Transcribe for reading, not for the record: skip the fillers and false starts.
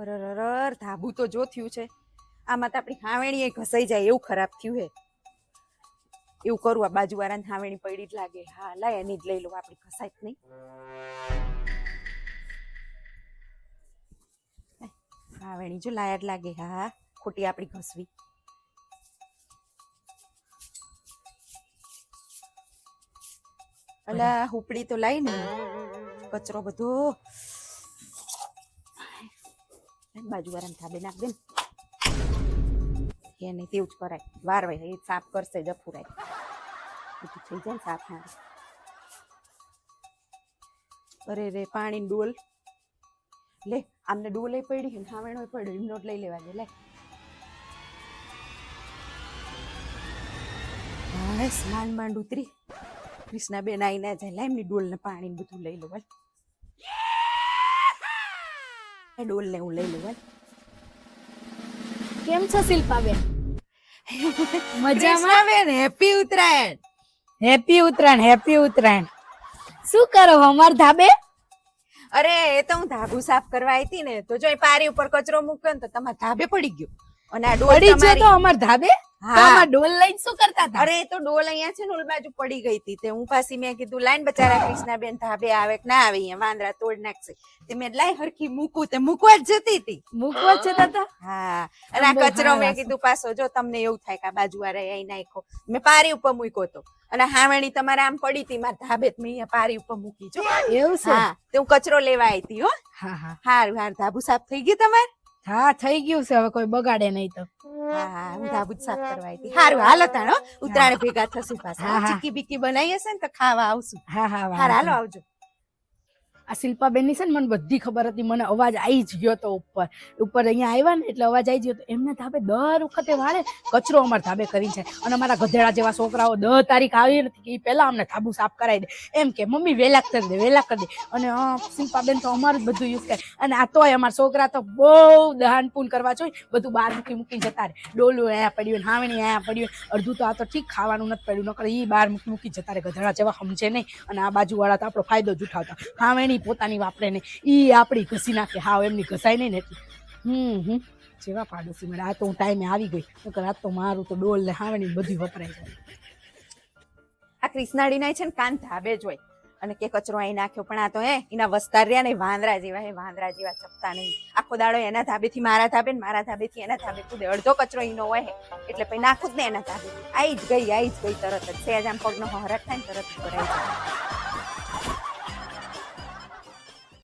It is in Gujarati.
અરર ધાબુ તો જો થયું છે. આમાં તો આપણી હાવેણી ઘસાઈ જાય એવું ખરાબ થયું હે. એવું કરું, આ બાજુવાળાને હાવેણી પડી જ લાગે. હા લાય એની જ લઈ લો, આપણી ઘસાય જ નહીં. હાવેણી જો લાયા જ લાગે. હા ખોટી આપણી ઘસવી. અલા હુપડી તો લાઈ ને, કચરો બધો બાજુવાળાને ધાબે નાખ દે ને. એ નહીં તેવું જ કરાય, વારવાય એ સાફ કરશે જફુરાય બધું થઈ જાય ને સાફ. અરે રે પાણી ડોલ લે, આમને ડોલ પડી ને હાવેણો પડ્યો, એમનો જ લઈ લેવા દે. લે હા માંડ માંડ ઉતરી. કૃષ્ણાબેન આઈ ના જાય. લા એમની ડોલ ને પાણી બધું લઈ લો. ભાઈ ડોલ ને હું લઈ લઉં. ભાઈ કેમ છો શિલ્પાબેન? મજામાં બેન. Happy Uttarayan. Happy Uttarayan, happy Uttarayan. શું કરો અમાર ધાબે? અરે એ તો હું ધાબુ સાફ કરવા આવી હતી ને, તો જો પારી ઉપર કચરો મૂક્યો ને તો તમારા ધાબે પડી ગયો. અને આ ડોલ તમારી તો અમાર ધાબે? તો અમાર ડોલ લઈને શું કરતા હતા? અરે તો ડોલ અહીંયા છે ને ઓલ બાજુ પડી ગઈ હતી. તે હું પાછી મેં કીધું લાઈન બચારા કૃષ્ણાબેન ધાબે આવે કે ના આવે, અહીંયા વાંદરા તોડ નાખશે. તે મેં લાઈ હરખી મૂકું, તે મૂકવા જ જતી હતી. મૂકવા જ જતા હતા? હા. અને આ કચરો મેં કીધું પાછો જો તમને એવું થાય કે આ બાજુવાળા અહીં નાખ્યો, મેં પારી ઉપર મૂક્યો હતો. અને હાવેણી તમારે આમ પડી હતી મારા ધાબે, મેં અહીંયા પારી ઉપર મૂકી. જો એવું છે? હા તે હું કચરો લેવા આવી હતી. હો હા હા હારું હાર. ધાબુ સાફ થઈ ગયું તમારે? હા થઈ ગયું છે, હવે કોઈ બગાડે નહીં તો. હા હું ધાબુ સાફ કરવા આવી હતી. હારું હાલો તાણો, ઉત્તરાયણ ભેગા થશું પાછા. ચીકી બીકી બનાવી હશે ને તો ખાવા આવશું. હા હા હાર હાલો આવજો. આ શિલ્પાબેન ની છે ને મને બધી ખબર હતી. મને અવાજ આવી જ ગયો તો ઉપર અહીંયા આવ્યા ને એટલે અવાજ આવી ગયો તો. એમના ધાબે દર વખતે વાળે કચરો અમારા ધાબે કરીને છે. અને અમારા ગધેડા જેવા છોકરાઓ 10 તારીખ આવી નથી કે પેલા અમને ધાબુ સાફ કરાવી દે, એમ કે મમ્મી વેલા કરી દે, વેલા કરી દે. અને શિલ્પાબેન તો અમારું જ બધું યુઝ કરે. અને આ તોય અમારા છોકરા તો બહુ દહાન પૂન કરવા જોઈએ, બધું બહાર મૂકીને જતા રહે. ડોલું અહીંયા પડ્યું, હાવણી અહીંયા પડ્યું, અડધું તો આ તો ઠીક ખાવાનું નથી પડ્યું, નકર એ બહાર મૂકી જતા રહે. ગધેડા જેવા સમજે નહીં. અને આ બાજુવાળા તો આપણો ફાયદો જ ઉઠાવતા. હાવણી પોતાની વાપરે ને ઈ આપડી ઘસી નાખે. હાવ એમની ઘસાય નહીં ને એટલે જેવા પાડોશી મળે. આ તો હું ટાઈમે આવી ગઈ, નકર આ તો મારું તો ડોલ ને હાવણી બધી વપરાય જાય. આ કૃષ્ણાડી ના છે ને કાન ધાબે જ હોય અને કે કચરો અહીં નાખ્યો, પણ આ તો એના વસ્તાર રહ્યા ને વાંદરા જેવા. વાંદરા જેવા ચપતા નહીં. આખો દાડો એના ધાબેથી મારા ધાબે, મારા ધાબેથી એના ધાબે કૂદે. અડધો કચરો ઈનો હોય એટલે પછી નાખું જ ને એના ધાબે. આઈ જ ગઈ તરત જ. સેજ આમ પગનો હરાટ થાય ને તરત જ ભરાઈ જાય.